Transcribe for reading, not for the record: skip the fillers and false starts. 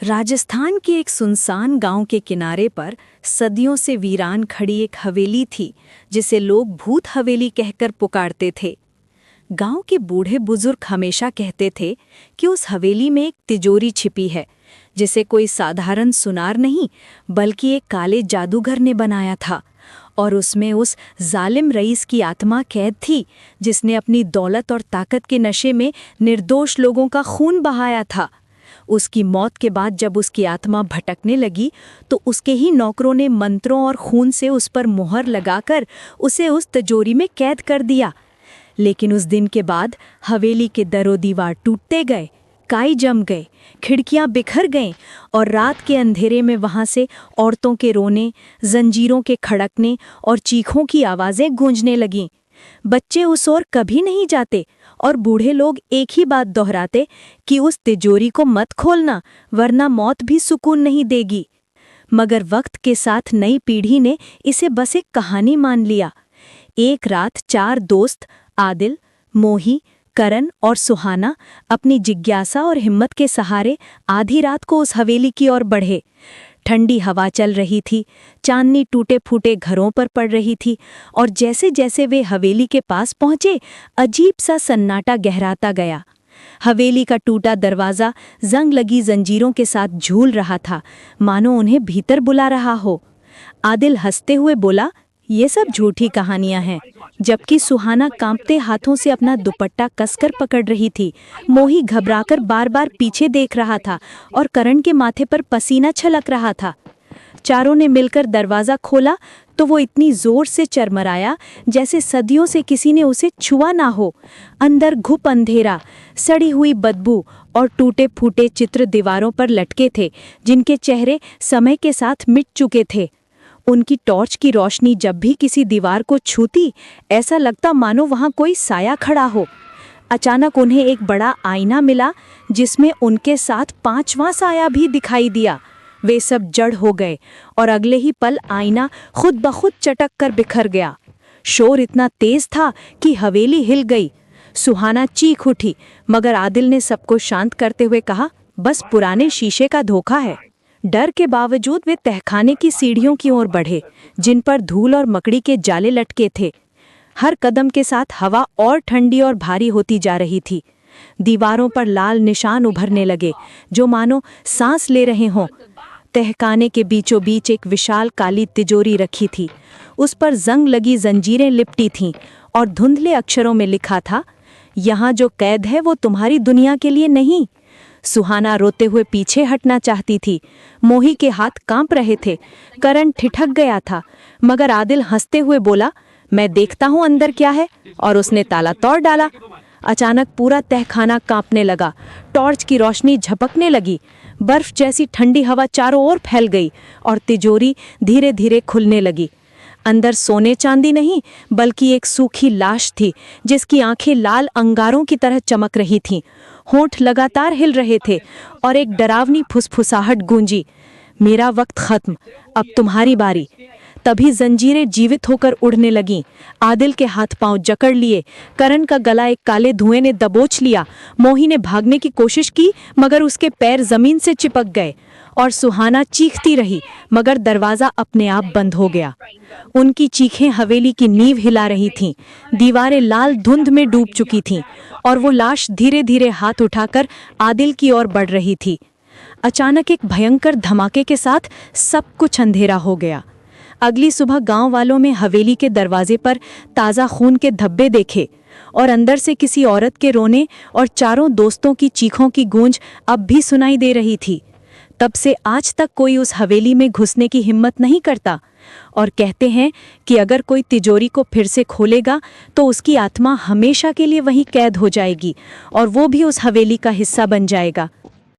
राजस्थान के एक सुनसान गांव के किनारे पर सदियों से वीरान खड़ी एक हवेली थी जिसे लोग भूत हवेली कहकर पुकारते थे। गांव के बूढ़े बुजुर्ग हमेशा कहते थे कि उस हवेली में एक तिजोरी छिपी है जिसे कोई साधारण सुनार नहीं बल्कि एक काले जादूगर ने बनाया था, और उसमें उस जालिम रईस की आत्मा कैद थी जिसने अपनी दौलत और ताकत के नशे में निर्दोष लोगों का खून बहाया था। उसकी मौत के बाद जब उसकी आत्मा भटकने लगी तो उसके ही नौकरों ने मंत्रों और खून से उस पर मुहर लगाकर उसे उस तिजोरी में कैद कर दिया। लेकिन उस दिन के बाद हवेली के दरो दीवार टूटते गए, काई जम गए, खिड़कियां बिखर गईं और रात के अंधेरे में वहां से औरतों के रोने, जंजीरों के खड़कने और चीखों की आवाज़ें गूंजने लगीं। बच्चे उस ओर कभी नहीं जाते और बूढ़े लोग एक ही बात दोहराते कि उस तिजोरी को मत खोलना वरना मौत भी सुकून नहीं देगी। मगर वक्त के साथ नई पीढ़ी ने इसे बस एक कहानी मान लिया। एक रात 4 दोस्त आदिल, मोही, करण और सुहाना अपनी जिज्ञासा और हिम्मत के सहारे आधी रात को उस हवेली की ओर बढ़े। ठंडी हवा चल रही थी, चांदनी टूटे फूटे घरों पर पड़ रही थी और जैसे जैसे वे हवेली के पास पहुंचे अजीब सा सन्नाटा गहराता गया। हवेली का टूटा दरवाज़ा जंग लगी जंजीरों के साथ झूल रहा था, मानो उन्हें भीतर बुला रहा हो। आदिल हंसते हुए बोला, ये सब झूठी कहानियां हैं, जबकि सुहाना कांपते हाथों से अपना दुपट्टा कसकर पकड़ रही थी। मोही घबराकर बार बार पीछे देख रहा था और करण के माथे पर पसीना छलक रहा था। चारों ने मिलकर दरवाज़ा खोला तो वो इतनी जोर से चरमराया जैसे सदियों से किसी ने उसे छुआ ना हो। अंदर घुप अंधेरा, सड़ी हुई बदबू और टूटे फूटे चित्र दीवारों पर लटके थे जिनके चेहरे समय के साथ मिट चुके थे। उनकी टॉर्च की रोशनी जब भी किसी दीवार को छूती ऐसा लगता मानो वहां कोई साया खड़ा हो। अचानक उन्हें एक बड़ा आईना मिला जिसमें उनके साथ 5वां साया भी दिखाई दिया। वे सब जड़ हो गए और अगले ही पल आईना खुद ब खुद चटक कर बिखर गया। शोर इतना तेज था कि हवेली हिल गई। सुहाना चीख उठी, मगर आदिल ने सबको शांत करते हुए कहा, बस पुराने शीशे का धोखा है। डर के बावजूद वे तहखाने की सीढ़ियों की ओर बढ़े जिन पर धूल और मकड़ी के जाले लटके थे। हर कदम के साथ हवा और ठंडी और भारी होती जा रही थी। दीवारों पर लाल निशान उभरने लगे जो मानो सांस ले रहे हों। तहखाने के बीचों बीच एक विशाल काली तिजोरी रखी थी। उस पर जंग लगी जंजीरें लिपटी थीं और धुंधले अक्षरों में लिखा था, यहाँ जो कैद है वो तुम्हारी दुनिया के लिए नहीं। सुहाना रोते हुए पीछे हटना चाहती थी। मोही के हाथ कांप रहे थे। करण ठिठक गया था, मगर आदिल हंसते हुए बोला, मैं देखता हूँ अंदर क्या है, और उसने ताला तोड़ डाला। अचानक पूरा तहखाना कांपने लगा, टॉर्च की रोशनी झपकने लगी, बर्फ जैसी ठंडी हवा चारों ओर फैल गई और तिजोरी धीरे धीरे खुलने लगी। अंदर सोने चांदी नहीं बल्कि एक सूखी लाश थी जिसकी आंखें लाल अंगारों की तरह चमक रही थीं। होंठ लगातार हिल रहे थे और एक डरावनी फुसफुसाहट गूंजी, मेरा वक्त खत्म, अब तुम्हारी बारी। तभी जंजीरें जीवित होकर उड़ने लगीं। आदिल के हाथ पांव जकड़ लिए, करण का गला एक काले धुएं ने दबोच लिया। मोही ने भागने की कोशिश की मगर उसके पैर जमीन से चिपक गए और सुहाना चीखती रही, मगर दरवाज़ा अपने आप बंद हो गया। उनकी चीखें हवेली की नींव हिला रही थीं। दीवारें लाल धुंध में डूब चुकी थीं और वो लाश धीरे धीरे हाथ उठाकर आदिल की ओर बढ़ रही थी। अचानक एक भयंकर धमाके के साथ सब कुछ अंधेरा हो गया। अगली सुबह गांव वालों में हवेली के दरवाजे पर ताज़ा खून के धब्बे देखे और अंदर से किसी औरत के रोने और चारों दोस्तों की चीखों की गूंज अब भी सुनाई दे रही थी। तब से आज तक कोई उस हवेली में घुसने की हिम्मत नहीं करता और कहते हैं कि अगर कोई तिजोरी को फिर से खोलेगा तो उसकी आत्मा हमेशा के लिए वहीं कैद हो जाएगी और वो भी उस हवेली का हिस्सा बन जाएगा।